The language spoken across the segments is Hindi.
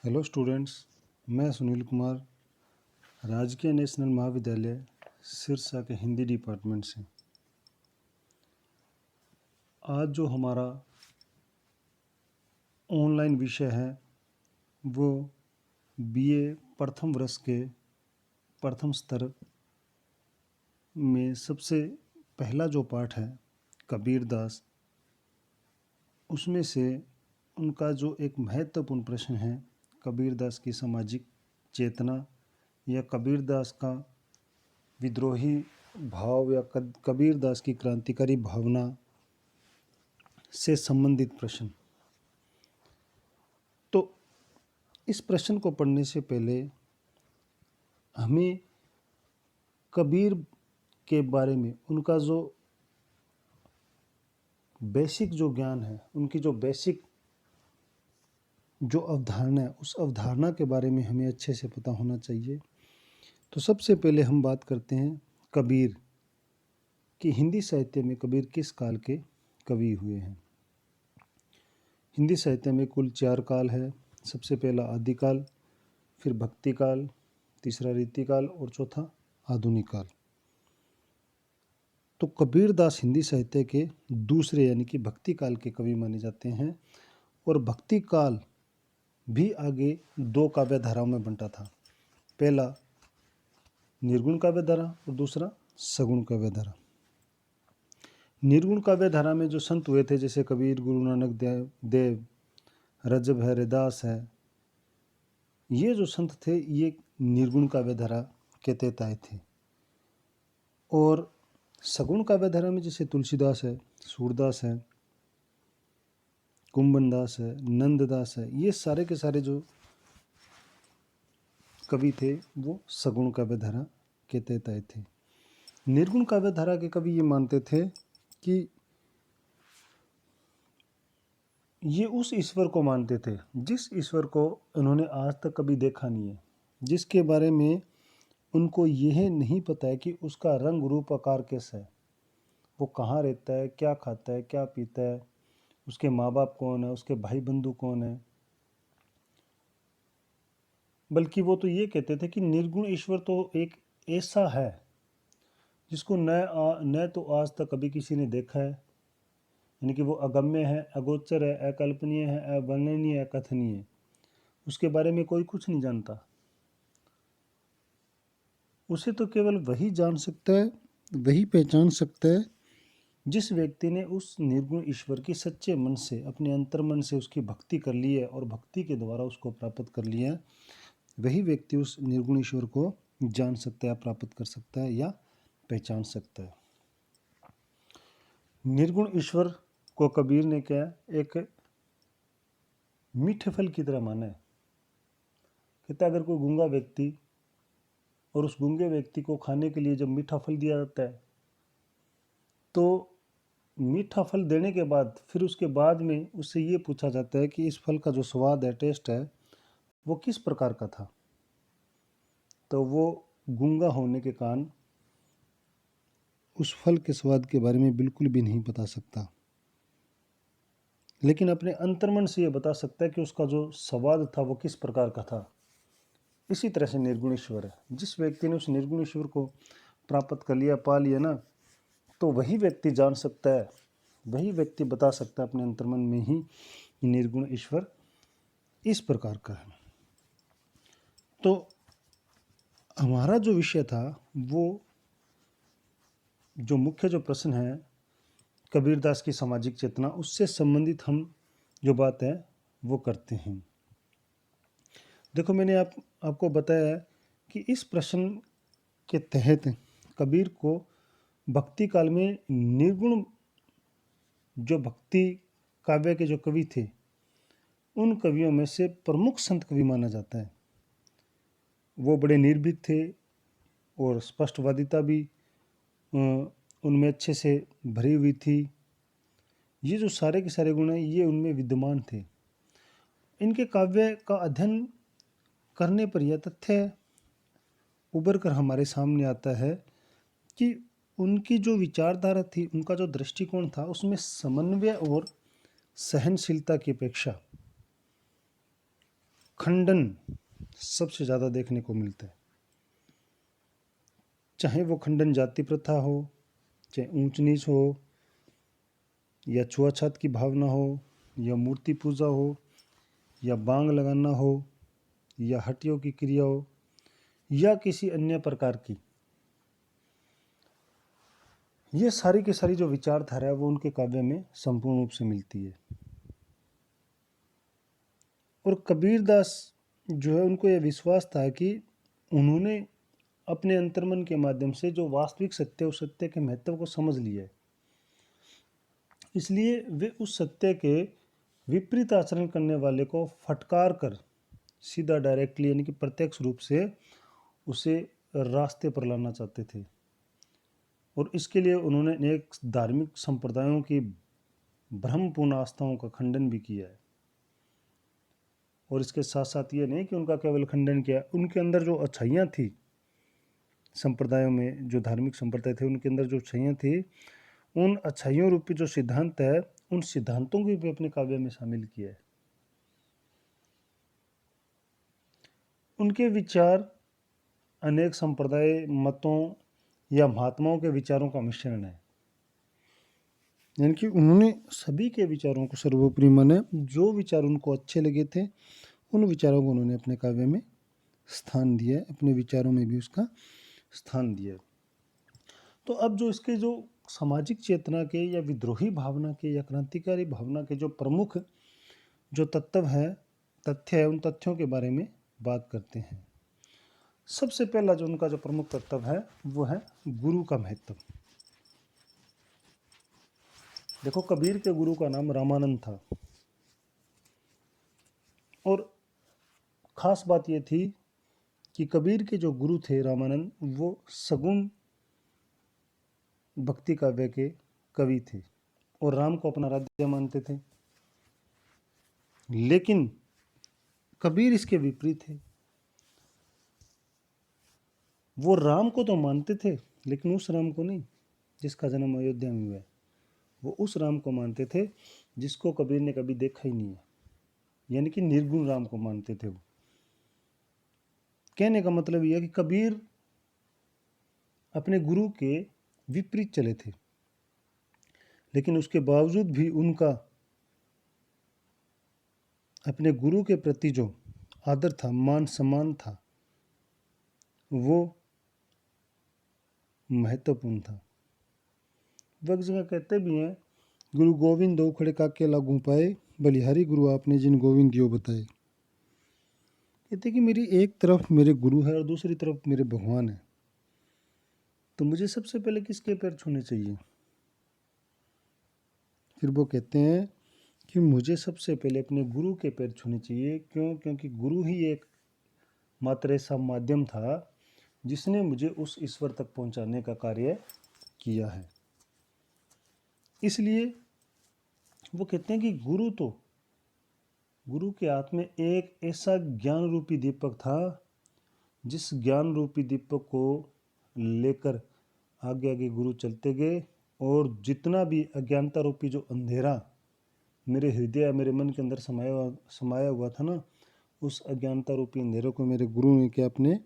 हेलो स्टूडेंट्स, मैं सुनील कुमार राजकीय नेशनल महाविद्यालय सिरसा के हिंदी डिपार्टमेंट से। आज जो हमारा ऑनलाइन विषय है वो बीए प्रथम वर्ष के प्रथम स्तर में सबसे पहला जो पाठ है कबीरदास, उसमें से उनका जो एक महत्वपूर्ण प्रश्न है कबीरदास की सामाजिक चेतना या कबीरदास का विद्रोही भाव या कबीरदास की क्रांतिकारी भावना से संबंधित प्रश्न। तो इस प्रश्न को पढ़ने से पहले हमें कबीर के बारे में उनका जो बेसिक जो ज्ञान है, उनकी जो बेसिक जो अवधारणा है, उस अवधारणा के बारे में हमें अच्छे से पता होना चाहिए। तो सबसे पहले हम बात करते हैं कबीर कि हिंदी साहित्य में कबीर किस काल के कवि हुए हैं। हिंदी साहित्य में कुल 4 काल है। सबसे पहला आदिकाल, फिर भक्ति काल, तीसरा रीतिकाल और चौथा आधुनिक काल। तो कबीरदास हिंदी साहित्य के दूसरे यानी कि भक्ति काल के कवि माने जाते हैं और भक्ति काल भी आगे 2 काव्य धाराओं में बंटा था। पहला निर्गुण काव्य धारा और दूसरा सगुण काव्य धारा। निर्गुण काव्य धारा में जो संत हुए थे जैसे कबीर, गुरु नानक देव, रजब है, रैदास है, ये जो संत थे ये निर्गुण काव्य धारा के तहत आए थे। और सगुण काव्य धारा में जैसे तुलसीदास है, सूरदास है, कुंभनदास है, नंददास है, ये सारे के सारे जो कवि थे वो सगुण काव्य धारा के तहत आए थे। निर्गुण काव्य धारा के कवि ये मानते थे कि ये उस ईश्वर को मानते थे जिस ईश्वर को उन्होंने आज तक कभी देखा नहीं है, जिसके बारे में उनको यह नहीं पता है कि उसका रंग रूप आकार कैसा है, वो कहाँ रहता है, क्या खाता है, क्या पीता है, उसके माँ बाप कौन है, उसके भाई बंधु कौन है। बल्कि वो तो ये कहते थे कि निर्गुण ईश्वर तो एक ऐसा है जिसको न तो आज तक कभी किसी ने देखा है, यानी कि वो अगम्य है, अगोचर है, अकल्पनीय है, अवर्णनीय है, अकथनीय है, उसके बारे में कोई कुछ नहीं जानता। उसे तो केवल वही जान सकता है, वही पहचान सकता है जिस व्यक्ति ने उस निर्गुण ईश्वर की सच्चे मन से, अपने अंतर्मन से उसकी भक्ति कर ली है और भक्ति के द्वारा उसको प्राप्त कर लिया है। वही व्यक्ति उस निर्गुण ईश्वर को जान सकता है, प्राप्त कर सकता है या पहचान सकता है। निर्गुण ईश्वर को कबीर ने क्या एक मीठे फल की तरह माना है। कहता अगर कोई गूंगा व्यक्ति और उस गूंगे व्यक्ति को खाने के लिए जब मीठा फल दिया जाता है तो मीठा फल देने के बाद फिर उसके बाद में उससे ये पूछा जाता है कि इस फल का जो स्वाद है, टेस्ट है, वो किस प्रकार का था। तो वो गूंगा होने के कारण उस फल के स्वाद के बारे में बिल्कुल भी नहीं बता सकता, लेकिन अपने अंतर्मन से ये बता सकता है कि उसका जो स्वाद था वो किस प्रकार का था। इसी तरह से निर्गुण ईश्वर है। जिस व्यक्ति ने उस निर्गुण ईश्वर को प्राप्त कर लिया, पा लिया ना, तो वही व्यक्ति जान सकता है, वही व्यक्ति बता सकता है अपने अंतर्मन में ही कि निर्गुण ईश्वर इस प्रकार का है। तो हमारा जो विषय था वो जो मुख्य जो प्रश्न है कबीरदास की सामाजिक चेतना, उससे संबंधित हम जो बात है वो करते हैं। देखो मैंने आपको बताया है कि इस प्रश्न के तहत कबीर को भक्ति काल में निर्गुण जो भक्ति काव्य के जो कवि थे उन कवियों में से प्रमुख संत कवि माना जाता है। वो बड़े निर्भीक थे और स्पष्टवादिता भी उनमें अच्छे से भरी हुई थी। ये जो सारे के सारे गुण हैं ये उनमें विद्यमान थे। इनके काव्य का अध्ययन करने पर यह तथ्य उभर कर हमारे सामने आता है कि उनकी जो विचारधारा थी, उनका जो दृष्टिकोण था, उसमें समन्वय और सहनशीलता की अपेक्षा खंडन सबसे ज़्यादा देखने को मिलता है। चाहे वो खंडन जाति प्रथा हो, चाहे ऊंच नीच हो, या छुआछूत की भावना हो, या मूर्ति पूजा हो, या बांग लगाना हो, या हटियों की क्रिया हो, या किसी अन्य प्रकार की, ये सारी की सारी जो विचारधारा है वो उनके काव्य में संपूर्ण रूप से मिलती है। और कबीरदास जो है, उनको यह विश्वास था कि उन्होंने अपने अंतर्मन के माध्यम से जो वास्तविक सत्य, उस सत्य के महत्व को समझ लिया है। इसलिए वे उस सत्य के विपरीत आचरण करने वाले को फटकार कर सीधा डायरेक्टली यानी कि प्रत्यक्ष रूप से उसे रास्ते पर लाना चाहते थे। और इसके लिए उन्होंने अनेक धार्मिक संप्रदायों की भ्रमपूर्ण आस्थाओं का खंडन भी किया है। और इसके साथ साथ ये नहीं कि उनका केवल खंडन किया, उनके अंदर जो अच्छाइयाँ थी, संप्रदायों में जो धार्मिक संप्रदाय थे उनके अंदर जो अच्छाइयाँ थी, उन अच्छाइयों रूपी जो सिद्धांत है, उन सिद्धांतों को भी अपने काव्य में शामिल किया है। उनके विचार अनेक संप्रदाय, मतों या महात्माओं के विचारों का मिश्रण है। यानी कि उन्होंने सभी के विचारों को सर्वोपरि माना। जो विचार उनको अच्छे लगे थे, उन विचारों को उन्होंने अपने काव्य में स्थान दिया, अपने विचारों में भी उसका स्थान दिया। तो अब जो इसके जो सामाजिक चेतना के या विद्रोही भावना के या क्रांतिकारी भावना के जो प्रमुख जो तत्व है, उन तथ्यों के बारे में बात करते हैं। सबसे पहला जो उनका जो प्रमुख तत्व है वो है गुरु का महत्व। देखो, कबीर के गुरु का नाम रामानंद था। और खास बात यह थी कि कबीर के जो गुरु थे रामानंद, वो सगुण भक्ति काव्य के कवि थे और राम को अपना आराध्य मानते थे। लेकिन कबीर इसके विपरीत थे। वो राम को तो मानते थे, लेकिन उस राम को नहीं जिसका जन्म अयोध्या में हुआ है। वो उस राम को मानते थे जिसको कबीर ने कभी देखा ही नहीं है, यानी कि निर्गुण राम को मानते थे वो। कहने का मतलब यह है कि कबीर अपने गुरु के विपरीत चले थे, लेकिन उसके बावजूद भी उनका अपने गुरु के प्रति जो आदर था, मान सम्मान था, वो महत्वपूर्ण था। वह जगह कहते भी हैं, गुरु गोविंद दो खड़े काके लागू पाए, बलिहारी गुरु आपने जिन गोविंद दियो बताए। कहते कि मेरी एक तरफ मेरे गुरु है और दूसरी तरफ मेरे भगवान है, तो मुझे सबसे पहले किसके पैर छूने चाहिए? फिर वो कहते हैं कि मुझे सबसे पहले अपने गुरु के पैर छूने चाहिए। क्यों? क्योंकि गुरु ही एक मात्र ऐसा माध्यम था जिसने मुझे उस ईश्वर तक पहुंचाने का कार्य किया है। इसलिए वो कहते हैं कि गुरु के हाथ में एक ऐसा ज्ञान रूपी दीपक था, जिस ज्ञान रूपी दीपक को लेकर आगे आगे गुरु चलते गए, और जितना भी अज्ञानता रूपी जो अंधेरा मेरे हृदय, मेरे मन के अंदर समाया हुआ था ना, उस अज्ञानता रूपी अंधेरे को मेरे गुरु ने क्या अपने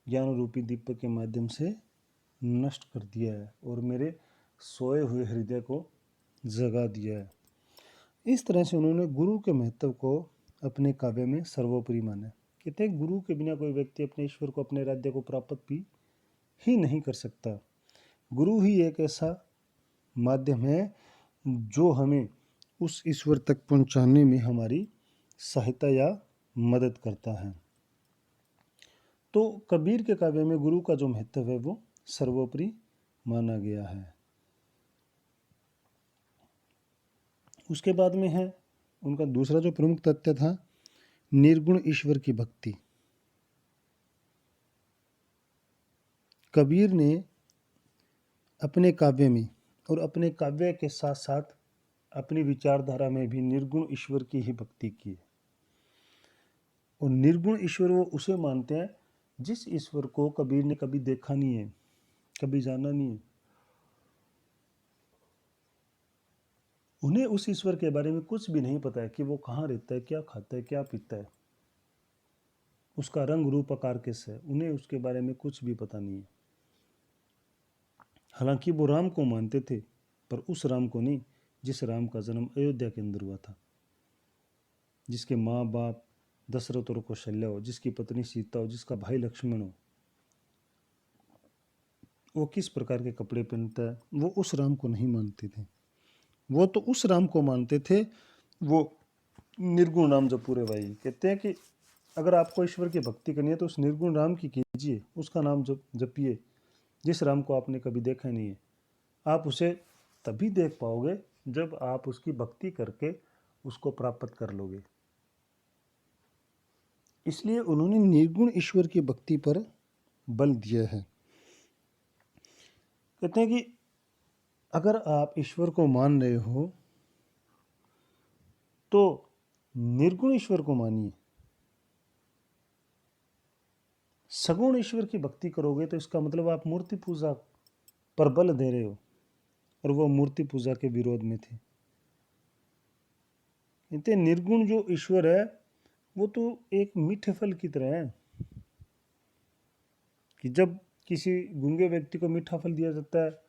ज्ञान रूपी दीपक के माध्यम से नष्ट कर दिया है और मेरे सोए हुए हृदय को जगा दिया है। इस तरह से उन्होंने गुरु के महत्व को अपने काव्य में सर्वोपरि माना। कहते हैं गुरु के बिना कोई व्यक्ति अपने ईश्वर को, अपने राज्य को प्राप्त भी ही नहीं कर सकता। गुरु ही एक ऐसा माध्यम है जो हमें उस ईश्वर तक पहुंचाने में हमारी सहायता या मदद करता है। तो कबीर के काव्य में गुरु का जो महत्व है वो सर्वोपरि माना गया है। उसके बाद में है उनका दूसरा जो प्रमुख तथ्य था, निर्गुण ईश्वर की भक्ति। कबीर ने अपने काव्य में और अपने काव्य के साथ साथ अपनी विचारधारा में भी निर्गुण ईश्वर की ही भक्ति की है। और निर्गुण ईश्वर वो उसे मानते हैं जिस ईश्वर को कबीर ने कभी देखा नहीं है, कभी जाना नहीं है। उन्हें उस ईश्वर के बारे में कुछ भी नहीं पता है कि वो कहाँ रहता है, क्या खाता है, क्या पीता है। उसका रंग रूप आकार कैसा है, उन्हें उसके बारे में कुछ भी पता नहीं है। हालांकि वो राम को मानते थे, पर उस राम को नहीं जिस राम का जन्म अयोध्या के अंदर हुआ था, जिसके माँ बाप दशरथ और कौशल्या हो, जिसकी पत्नी सीता हो, जिसका भाई लक्ष्मण हो, वो किस प्रकार के कपड़े पहनता है, वो उस राम को नहीं मानते थे। वो तो उस राम को मानते थे, वो निर्गुण राम। जब पूरे भाई कहते हैं कि अगर आपको ईश्वर की भक्ति करनी है तो उस निर्गुण राम की कीजिए, उसका नाम जपिए, जिस राम को आपने कभी देखा नहीं है। आप उसे तभी देख पाओगे जब आप उसकी भक्ति करके उसको प्राप्त कर लोगे। इसलिए उन्होंने निर्गुण ईश्वर की भक्ति पर बल दिया है। कहते हैं कि अगर आप ईश्वर को मान रहे हो तो निर्गुण ईश्वर को मानिए। सगुण ईश्वर की भक्ति करोगे तो इसका मतलब आप मूर्ति पूजा पर बल दे रहे हो, और वो मूर्ति पूजा के विरोध में थे। कहते निर्गुण जो ईश्वर है वो तो एक मीठे फल की तरह है, कि जब किसी गूंगे व्यक्ति को मीठा फल दिया जाता है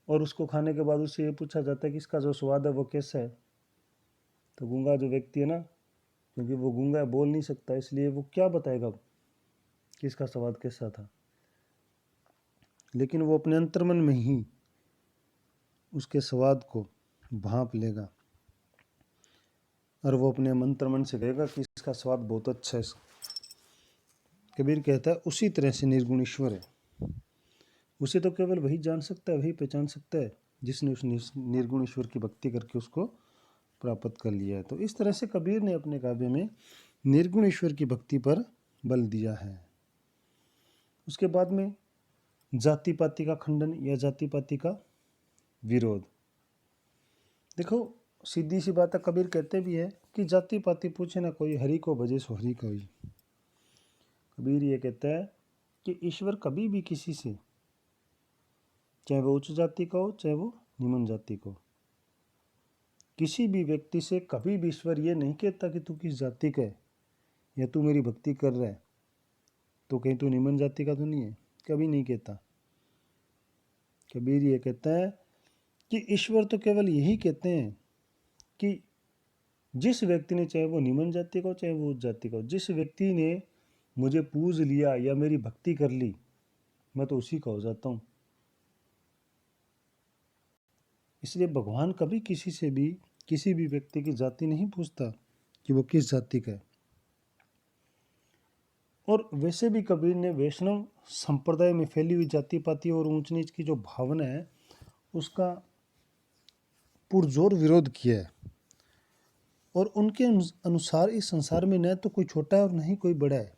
और उसको खाने के बाद उससे ये पूछा जाता है कि इसका जो स्वाद है वो कैसा है, तो गूंगा जो व्यक्ति है ना, क्योंकि वो गूंगा बोल नहीं सकता, इसलिए वो क्या बताएगा कि इसका स्वाद कैसा था, लेकिन वो अपने अंतर्मन में ही उसके स्वाद को भांप लेगा और वो अपने अंतर्मन से कहेगा कि इसका स्वाद बहुत अच्छा है। कबीर कहता है उसी तरह से निर्गुण ईश्वर है, उसे तो केवल वही जान सकता है, वही पहचान सकता है जिसने उस निर्गुण ईश्वर की भक्ति करके उसको प्राप्त कर लिया है। तो इस तरह से कबीर ने अपने काव्य में निर्गुण ईश्वर की भक्ति पर बल दिया है। उसके बाद में जाति पाति का खंडन या जाति पाति का विरोध। देखो सीधी सी बात है, कबीर कहते भी है कि जाति पाति पूछे ना कोई, हरि को भजे सो हरि कोई। कबीर ये कहता है कि ईश्वर कभी भी किसी से, चाहे वो उच्च जाति का हो चाहे वो निम्न जाति का हो, किसी भी व्यक्ति से कभी भी ईश्वर ये नहीं कहता कि तू किस जाति का है या तू मेरी भक्ति कर रहा है तो कहीं तू निम्न जाति का तो नहीं है, कभी नहीं कहता। कबीर ये कहता है कि ईश्वर तो केवल यही कहते हैं कि जिस व्यक्ति ने, चाहे वो निम्न जाति का हो चाहे वो उच्च जाति का हो, जिस व्यक्ति ने मुझे पूज लिया या मेरी भक्ति कर ली, मैं तो उसी का हो जाता हूँ। इसलिए भगवान कभी किसी से भी, किसी भी व्यक्ति की जाति नहीं पूछता कि वो किस जाति का है। और वैसे भी कबीर ने वैष्णव संप्रदाय में फैली हुई जाति पाति और ऊंच नीच की जो भावना है उसका पुरजोर विरोध किया है, और उनके अनुसार इस संसार में न तो कोई छोटा है और न ही कोई बड़ा है।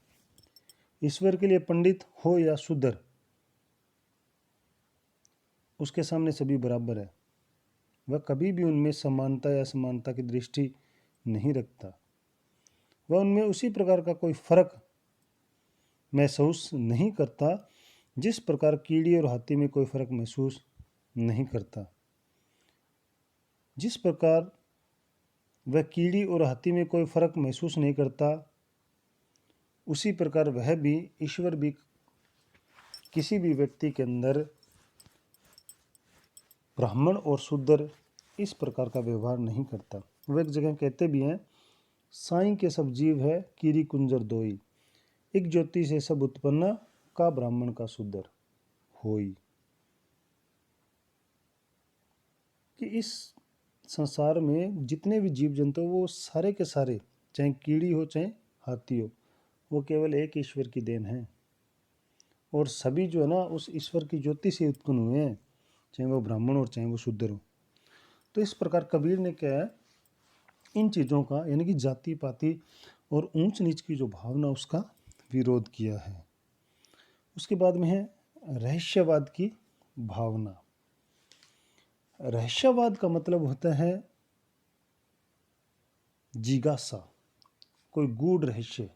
ईश्वर के लिए पंडित हो या शूद्र, उसके सामने सभी बराबर है। वह कभी भी उनमें समानता या असमानता की दृष्टि नहीं रखता। वह उनमें उसी प्रकार का कोई फर्क महसूस नहीं करता जिस प्रकार कीड़ी और हाथी में कोई फर्क महसूस नहीं करता। जिस प्रकार वह कीड़ी और हाथी में कोई फर्क महसूस नहीं करता, उसी प्रकार वह भी, ईश्वर भी, किसी भी व्यक्ति के अंदर ब्राह्मण और शूद्र इस प्रकार का व्यवहार नहीं करता। वह एक जगह कहते भी हैं, साईं के सब जीव है कीरी कुंजर दोई, एक ज्योति से सब उत्पन्न का ब्राह्मण का शूद्र होई। कि इस संसार में जितने भी जीव जंतु वो सारे के सारे, चाहे कीड़ी हो चाहे हाथी हो, वो केवल एक ईश्वर की देन है, और सभी जो है ना उस ईश्वर की ज्योति से उत्पन्न हुए हैं, चाहे वो ब्राह्मण और चाहे वो शूद्र हो। तो इस प्रकार कबीर ने क्या है, इन चीज़ों का यानी कि जाति पाति और ऊंच नीच की जो भावना उसका विरोध किया है। उसके बाद में है रहस्यवाद की भावना। रहस्यवाद का मतलब होता है जिज्ञासा, कोई गूढ़ रहस्य,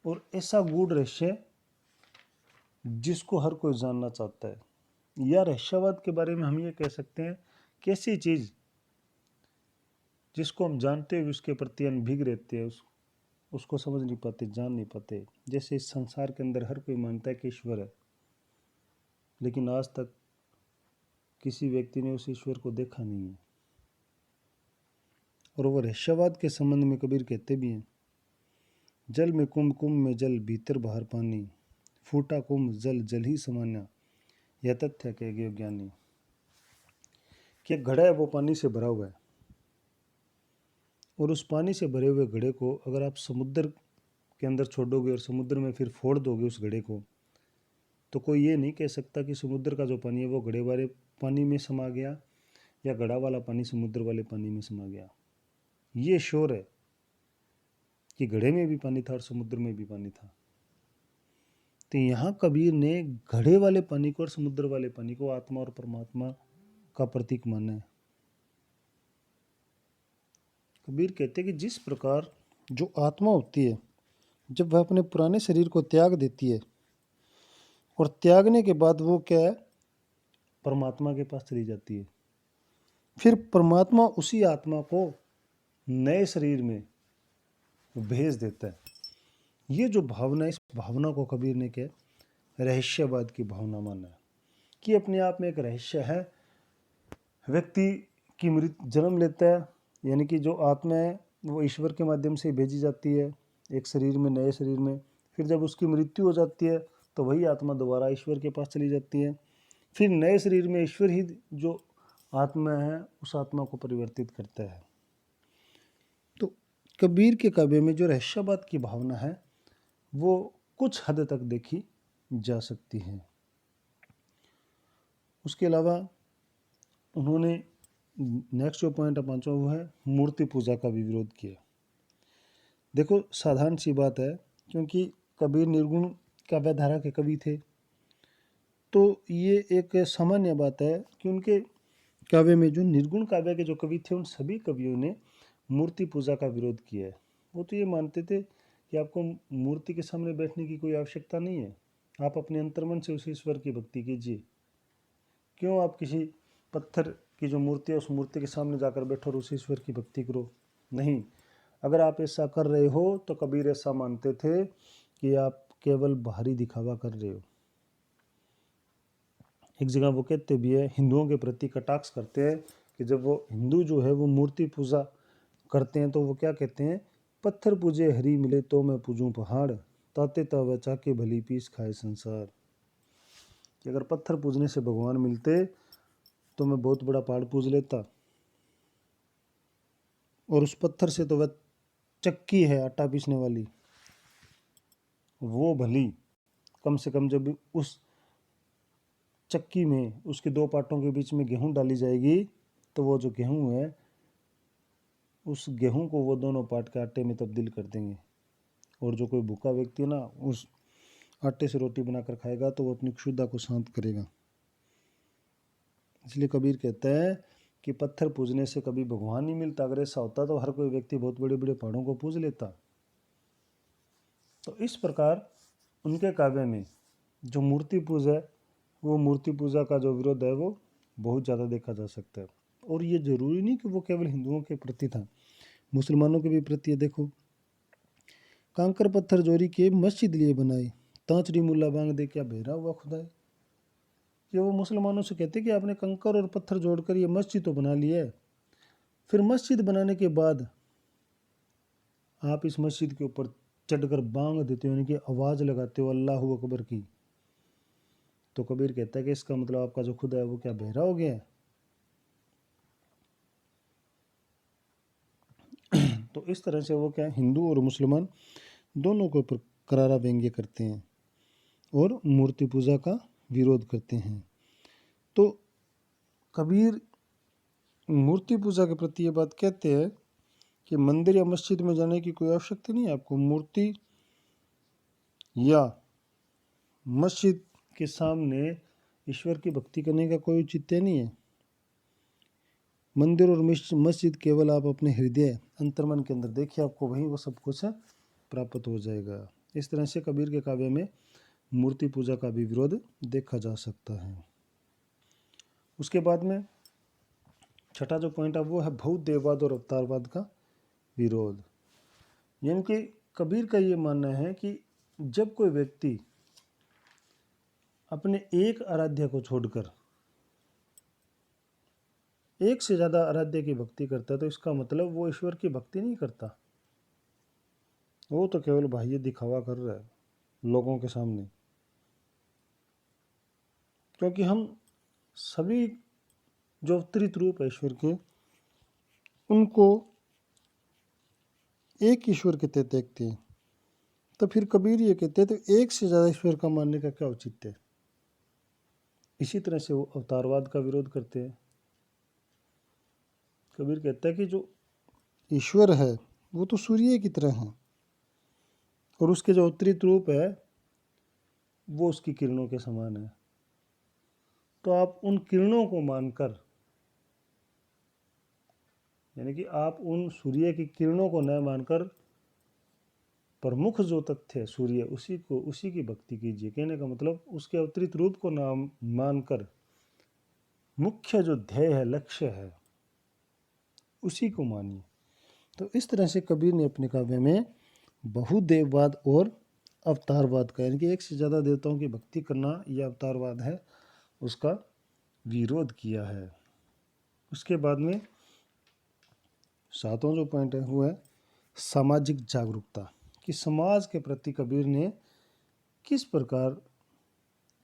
और ऐसा गूढ़ रहस्य जिसको हर कोई जानना चाहता है। या रहस्यवाद के बारे में हम ये कह सकते हैं कि ऐसी चीज़ जिसको हम जानते हुए उसके प्रति अनभिज्ञ रहते हैं, उसको समझ नहीं पाते, जान नहीं पाते। जैसे इस संसार के अंदर हर कोई मानता है कि ईश्वर है, लेकिन आज तक किसी व्यक्ति ने उस ईश्वर को देखा नहीं है। और वो रहस्यवाद के संबंध में कबीर कहते भी हैं, जल में कुंभ, कुंभ में जल, भीतर बाहर पानी, फूटा कुंभ जल, जल ही समाना, यह तथ्य कहेगे ज्ञानी। कि एक घड़ा है वो पानी से भरा हुआ है, और उस पानी से भरे हुए घड़े को अगर आप समुद्र के अंदर छोड़ोगे और समुद्र में फिर फोड़ दोगे उस घड़े को, तो कोई ये नहीं कह सकता कि समुद्र का जो पानी है वो घड़े वाले पानी में समा गया या घड़ा वाला पानी समुद्र वाले पानी में समा गया। ये श्योर है कि घड़े में भी पानी था और समुद्र में भी पानी था। तो यहाँ कबीर ने घड़े वाले पानी को और समुद्र वाले पानी को आत्मा और परमात्मा का प्रतीक माना है। कबीर कहते हैं कि जिस प्रकार जो आत्मा होती है, जब वह अपने पुराने शरीर को त्याग देती है और त्यागने के बाद वो क्या है, परमात्मा के पास चली जाती है, फिर परमात्मा उसी आत्मा को नए शरीर में भेज देता है। ये जो भावना, इस भावना को कबीर ने क्या रहस्यवाद की भावना माना है, कि अपने आप में एक रहस्य है। व्यक्ति की मृत्यु जन्म लेता है, यानी कि जो आत्मा है वो ईश्वर के माध्यम से भेजी जाती है एक शरीर में, नए शरीर में। फिर जब उसकी मृत्यु हो जाती है तो वही आत्मा दोबारा ईश्वर के पास चली जाती है। फिर नए शरीर में ईश्वर ही जो आत्मा है उस आत्मा को परिवर्तित करता है। तो कबीर के काव्य में जो रहस्यवाद की भावना है वो कुछ हद तक देखी जा सकती है। उसके अलावा उन्होंने नेक्स्ट जो पॉइंट पांचवा वो है मूर्ति पूजा का भी विरोध किया। देखो साधारण सी बात है, क्योंकि कबीर निर्गुण काव्यधारा के कवि थे, तो ये एक सामान्य बात है कि उनके काव्य में जो निर्गुण काव्य के जो कवि थे उन सभी कवियों ने मूर्ति पूजा का विरोध किया है। वो तो ये मानते थे कि आपको मूर्ति के सामने बैठने की कोई आवश्यकता नहीं है, आप अपने अंतर्मन से उस ईश्वर की भक्ति कीजिए। क्यों आप किसी पत्थर की जो मूर्ति है उस मूर्ति के सामने जाकर बैठो और उस ईश्वर की भक्ति करो? नहीं। अगर आप ऐसा कर रहे हो तो कबीर ऐसा मानते थे कि आप केवल बाहरी दिखावा कर रहे हो। एक जगह वो कहते भी है, हिंदुओं के प्रति कटाक्ष करते हैं कि जब वो हिंदू जो है वो मूर्ति पूजा करते हैं तो वो क्या कहते हैं, पत्थर पूजे हरी मिले तो मैं पूजूं पहाड़, ताते तावे चाके भली पीस खाए संसार। कि अगर पत्थर पूजने से भगवान मिलते तो मैं बहुत बड़ा पहाड़ पूज लेता, और उस पत्थर से तो वह चक्की है आटा पीसने वाली, वो भली, कम से कम जब उस चक्की में उसके दो पार्टों के बीच में गेहूं डाली जाएगी तो वो जो गेहूं है उस गेहूं को वो दोनों पार्ट के आटे में तब्दील कर देंगे। और जो कोई भूखा व्यक्ति है ना उस आटे से रोटी बनाकर खाएगा तो वो अपनी क्षुधा को शांत करेगा। इसलिए कबीर कहता है कि पत्थर पूजने से कभी भगवान नहीं मिलता। अगर ऐसा होता तो हर कोई व्यक्ति बहुत बड़े बड़े पहाड़ों को पूज लेता। तो इस प्रकार उनके काव्य में जो मूर्ति पूजा है वो मूर्ति पूजा का जो विरोध है वो बहुत ज़्यादा देखा जा सकता है। और ये जरूरी नहीं कि वो केवल हिंदुओं के प्रति था, मुसलमानों के भी प्रति है। देखो, कांकर पत्थर जोरी के मस्जिद लिए बनाए, तांचरी मुल्ला बांग दे क्या बहरा हुआ खुदाए। ये वो मुसलमानों से कहते कि आपने कंकर और पत्थर जोड़कर ये मस्जिद तो बना लिया है, फिर मस्जिद बनाने के बाद आप इस मस्जिद के ऊपर चढ़कर बांग देते हो, यानी कि आवाज़ लगाते हो अल्लाहू अकबर की। तो कबीर कहता है कि इसका मतलब आपका जो खुदा है वो क्या बहरा हो गया है। तो इस तरह से वो क्या है, हिंदू और मुसलमान दोनों के ऊपर करारा व्यंग्य करते हैं और मूर्ति पूजा का विरोध करते हैं। तो कबीर मूर्ति पूजा के प्रति ये बात कहते हैं कि मंदिर या मस्जिद में जाने की कोई आवश्यकता नहीं है आपको। मूर्ति या मस्जिद के सामने ईश्वर की भक्ति करने का कोई औचित्य नहीं है। मंदिर और मस्जिद केवल आप अपने हृदय अंतर्मन के अंदर देखिए, आपको वहीं वो सब कुछ प्राप्त हो जाएगा। इस तरह से कबीर के काव्य में मूर्ति पूजा का भी विरोध देखा जा सकता है। उसके बाद में छठा जो पॉइंट है वो है भौत देववाद और अवतारवाद का विरोध। यानी कि कबीर का ये मानना है कि जब कोई व्यक्ति अपने एक आराध्य को छोड़कर एक से ज़्यादा आराध्य की भक्ति करता है तो इसका मतलब वो ईश्वर की भक्ति नहीं करता, वो तो केवल बाह्य दिखावा कर रहा है लोगों के सामने। क्योंकि हम सभी जो अवतरित रूप है ईश्वर के, उनको एक ईश्वर के तहत देखते हैं। तो फिर कबीर ये कहते हैं तो एक से ज़्यादा ईश्वर का मानने का क्या औचित्य है। इसी तरह से वो अवतारवाद का विरोध करते हैं। कबीर कहता है कि जो ईश्वर है वो तो सूर्य की तरह है और उसके जो अवतरित रूप है वो उसकी किरणों के समान है। तो आप उन किरणों को मानकर, यानी कि आप उन सूर्य की किरणों को न मानकर प्रमुख जो तथ्य है सूर्य, उसी की भक्ति कीजिए। कहने का मतलब उसके अवतरित रूप को नाम मानकर मुख्य जो ध्येय है, लक्ष्य है, उसी को मानिए। तो इस तरह से कबीर ने अपने काव्य में बहुदेववाद और अवतारवाद का, यानी कि एक से ज़्यादा देवताओं की भक्ति करना यह अवतारवाद है, उसका विरोध किया है। उसके बाद में सातवां जो पॉइंट है वो है सामाजिक जागरूकता, कि समाज के प्रति कबीर ने किस प्रकार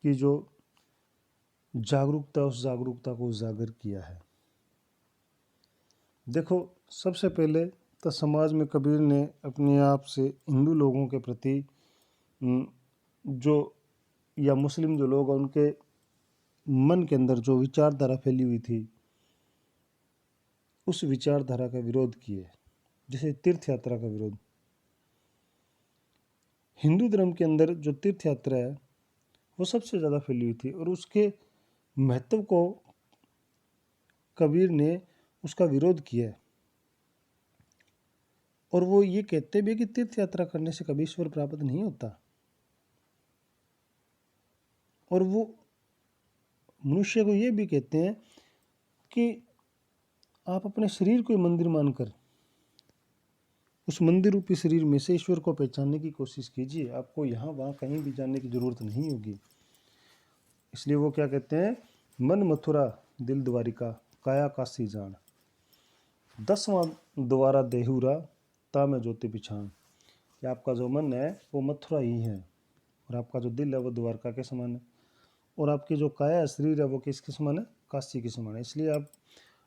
की जो जागरूकता, उस जागरूकता को उजागर किया है। देखो, सबसे पहले तो समाज में कबीर ने अपने आप से हिंदू लोगों के प्रति जो या मुस्लिम जो लोग हैं उनके मन के अंदर जो विचारधारा फैली हुई थी, उस विचारधारा का विरोध किए। जैसे तीर्थ यात्रा का विरोध। हिंदू धर्म के अंदर जो तीर्थ यात्रा है वो सबसे ज़्यादा फैली हुई थी और उसके महत्व को कबीर ने उसका विरोध किया है। और वो ये कहते भी कि तीर्थ यात्रा करने से कभी ईश्वर प्राप्त नहीं होता, और वो मनुष्य को ये भी कहते हैं कि आप अपने शरीर को मंदिर मानकर उस मंदिर रूपी शरीर में से ईश्वर को पहचानने की कोशिश कीजिए। आपको यहाँ वहाँ कहीं भी जाने की जरूरत नहीं होगी। इसलिए वो क्या कहते हैं, मन मथुरा दिल द्वारिका काया काशी जान, 10वां द्वारा देहुरा ता में ज्योति पिछान। कि आपका जो मन है वो मथुरा ही है और आपका जो दिल है वो द्वारका के समान है और आपकी जो काया शरीर है वो किसके समान है, काशी के समान है। इसलिए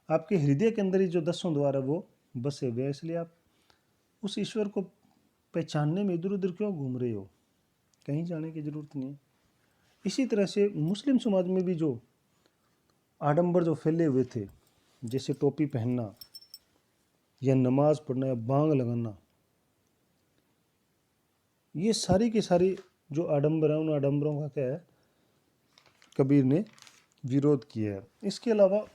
आपके हृदय के अंदर ही जो 10वां द्वार है वो बसे हुए हैं। इसलिए आप उस ईश्वर को पहचानने में इधर उधर क्यों घूम रहे हो, कहीं जाने की जरूरत नहीं है। इसी तरह से मुस्लिम समाज में भी जो आडंबर जो फैले हुए थे, जैसे टोपी पहनना या नमाज पढ़ना या बांग लगाना, ये सारी की सारी जो आडंबर है उन आडंबरों का क्या है, कबीर ने विरोध किया है। इसके अलावा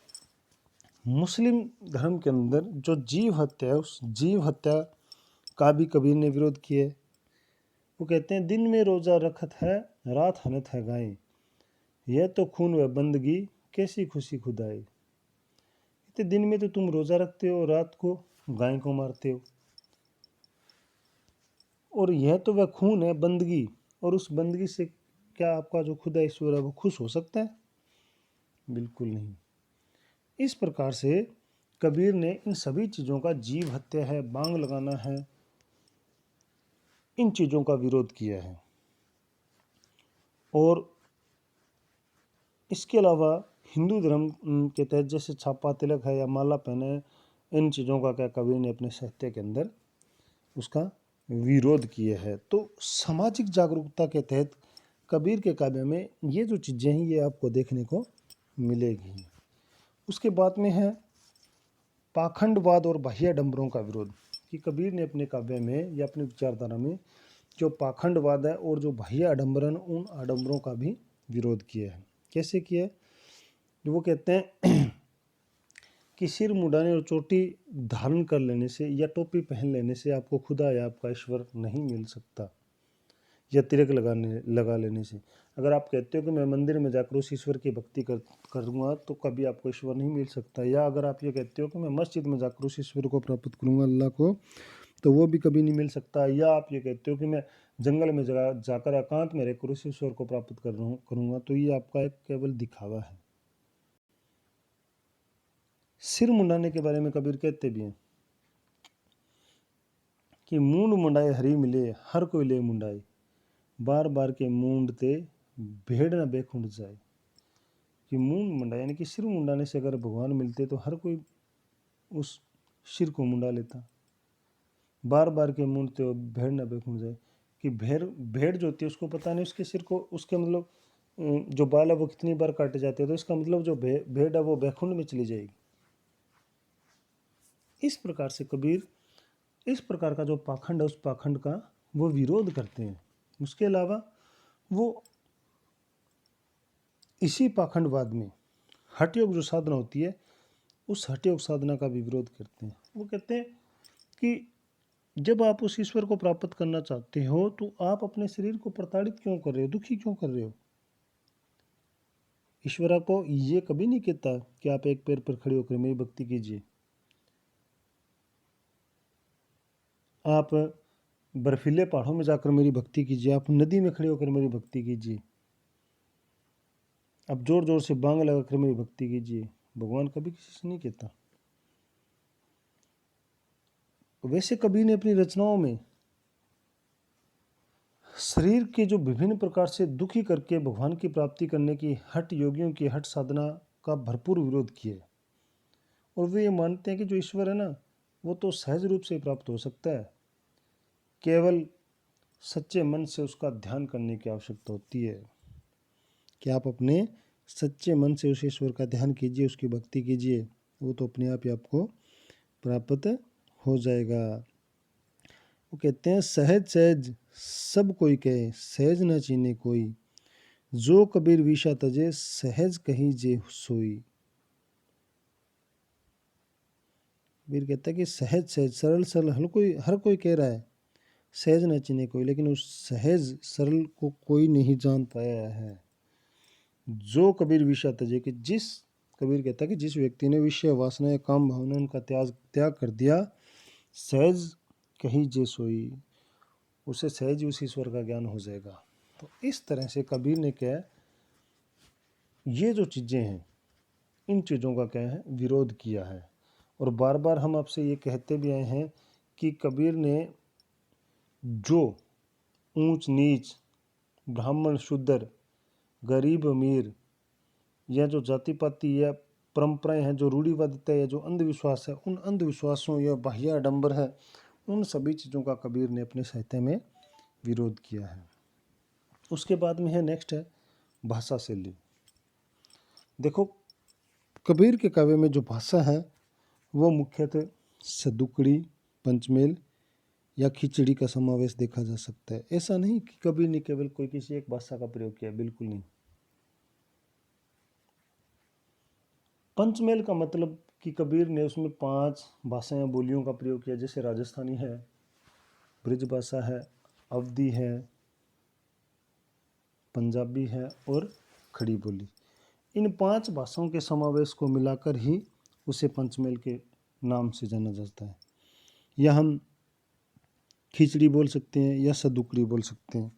मुस्लिम धर्म के अंदर जो जीव हत्या है उस जीव हत्या का भी कबीर ने विरोध किया है। वो कहते हैं दिन में रोज़ा रखत है रात हनत है गाय, यह तो खून व बंदगी कैसी खुशी खुदाई। इतने दिन में तो तुम रोज़ा रखते हो, रात को गाय को मारते हो, और यह तो वह खून है बंदगी, और उस बंदगी से क्या आपका जो खुदा ईश्वर है वो खुश हो सकता है? बिल्कुल नहीं। इस प्रकार से कबीर ने इन सभी चीज़ों का, जीव हत्या है, बांग लगाना है, इन चीज़ों का विरोध किया है। और इसके अलावा हिंदू धर्म के तहत जैसे छापा तिलक है या माला पहने, इन चीज़ों का क्या कबीर ने अपने साहित्य के अंदर उसका विरोध किया है। तो सामाजिक जागरूकता के तहत कबीर के काव्य में ये जो चीज़ें हैं ये आपको देखने को मिलेगी। उसके बाद में है पाखंडवाद और बाह्याडंबरों का विरोध, कि कबीर ने अपने काव्य में या अपनी विचारधारा में जो पाखंडवाद है और जो बाह्य आडंबरन, उन आडंबरों का भी विरोध किया है। कैसे किया है? जो वो कहते हैं कि सिर मुंडाने और चोटी धारण कर लेने से या टोपी पहन लेने से आपको खुदा या आपका ईश्वर नहीं मिल सकता, या तिलक लगा लेने से। अगर आप कहते हो कि मैं मंदिर में जाकर उस ईश्वर की भक्ति करूँगा तो कभी आपको ईश्वर नहीं मिल सकता, या अगर आप ये कहते हो कि मैं मस्जिद में जाकर उस ईश्वर को प्राप्त करूँगा, अल्लाह को, तो वो भी कभी नहीं मिल सकता। या आप ये कहते हो कि मैं जंगल में जाकर एकांत में रहकर उस ईश्वर को प्राप्त करूंगा, तो ये आपका एक केवल दिखावा है। सिर मुंडाने के बारे में कबीर कहते भी हैं कि मूंड मुंडाए हरी मिले, हर कोई ले मुंडाए, बार बार के मूंडते भेड़ न बेखुंड जाए। कि मूंड मुंडा यानी कि सिर मुंडाने से अगर भगवान मिलते तो हर कोई उस सिर को मुंडा लेता। बार बार के मूंडते भेड़ न बेखुंड जाए, कि भेड़ जो होती है उसको पता नहीं उसके सिर को, उसके मतलब जो बाल है वो कितनी बार काटे जाते हैं, तो इसका मतलब जो भेड़ है वो बेखुंड में चली जाएगी। इस प्रकार से कबीर इस प्रकार का जो पाखंड है उस पाखंड का वो विरोध करते हैं। उसके अलावा वो इसी पाखंडवाद में हठ योग जो साधना होती है उस हठ योग साधना का भी विरोध करते हैं। वो कहते हैं कि जब आप उस ईश्वर को प्राप्त करना चाहते हो तो आप अपने शरीर को प्रताड़ित क्यों कर रहे हो, दुखी क्यों कर रहे हो। ईश्वर को ये कभी नहीं कहता कि आप एक पैर पर खड़े होकर मेरी भक्ति कीजिए, आप बर्फीले पहाड़ों में जाकर मेरी भक्ति कीजिए, आप नदी में खड़े होकर मेरी भक्ति कीजिए, आप जोर जोर से बांग लगाकर मेरी भक्ति कीजिए। भगवान कभी किसी से नहीं कहता। वैसे कबीर ने अपनी रचनाओं में शरीर के जो विभिन्न प्रकार से दुखी करके भगवान की प्राप्ति करने की हठ योगियों की हठ साधना का भरपूर विरोध किया है। और वे ये मानते हैं कि जो ईश्वर है ना वो तो सहज रूप से प्राप्त हो सकता है, केवल सच्चे मन से उसका ध्यान करने की आवश्यकता होती है। कि आप अपने सच्चे मन से उस ईश्वर का ध्यान कीजिए, उसकी भक्ति कीजिए, वो तो अपने आप ही आपको प्राप्त हो जाएगा। वो कहते हैं सहज सहज सब कोई कहे, सहज न चीने कोई, जो कबीर विषा तजे, सहज कहीं जे सोई। कबीर कहता है कि सहज सहज सरल सरल हर कोई कह रहा है सहज न चीने कोई, लेकिन उस सहज सरल को कोई नहीं जान पाया है। जो कबीर विषा तजे, कि कबीर कहता है कि जिस व्यक्ति ने विषय वासना काम भावना उनका त्याग कर दिया, सहज कहीं जे सोई, उसे सहज उस ईश्वर का ज्ञान हो जाएगा। तो इस तरह से कबीर ने क्या ये जो चीज़ें हैं इन चीज़ों का क्या है विरोध किया है। और बार बार हम आपसे ये कहते भी आए हैं कि कबीर ने जो ऊंच नीच, ब्राह्मण शूद्र, गरीब अमीर, या जो जाति पाति या परंपराएं हैं, जो रूढ़िवादिता या जो अंधविश्वास है, उन अंधविश्वासों या बाह्य आडंबर है, उन सभी चीज़ों का कबीर ने अपने साहित्य में विरोध किया है। उसके बाद में है नेक्स्ट है भाषा शैली। देखो कबीर के काव्य में जो भाषा है वो मुख्यतः सदुकड़ी, पंचमेल या खिचड़ी का समावेश देखा जा सकता है। ऐसा नहीं कि कबीर ने केवल कोई किसी एक भाषा का प्रयोग किया, बिल्कुल नहीं। पंचमेल का मतलब कि कबीर ने उसमें 5 भाषाएं बोलियों का प्रयोग किया, जैसे राजस्थानी है, ब्रिज भाषा है, अवधी है, पंजाबी है और खड़ी बोली। इन 5 भाषाओं के समावेश को मिलाकर ही उसे पंचमेल के नाम से जाना जाता है। या हम खिचड़ी बोल सकते हैं या सदुकड़ी बोल सकते हैं।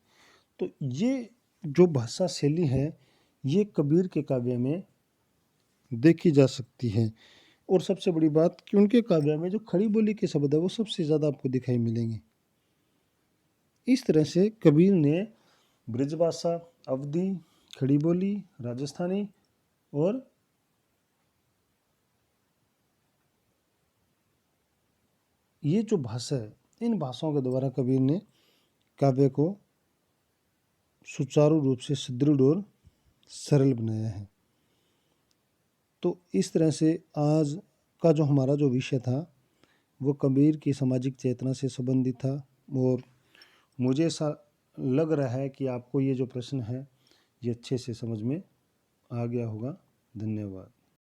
तो ये जो भाषा शैली है ये कबीर के काव्य में देखी जा सकती है। और सबसे बड़ी बात कि उनके काव्य में जो खड़ी बोली के शब्द है वो सबसे ज़्यादा आपको दिखाई मिलेंगे। इस तरह से कबीर ने ब्रिजभाषा, अवधी, खड़ी बोली, राजस्थानी और ये जो भाषा है इन भाषाओं के द्वारा कबीर ने काव्य को सुचारू रूप से सुदृढ़ और सरल बनाया है। तो इस तरह से आज का जो हमारा जो विषय था वो कबीर की सामाजिक चेतना से संबंधित था। और मुझे ऐसा लग रहा है कि आपको ये जो प्रश्न है ये अच्छे से समझ में आ गया होगा। धन्यवाद।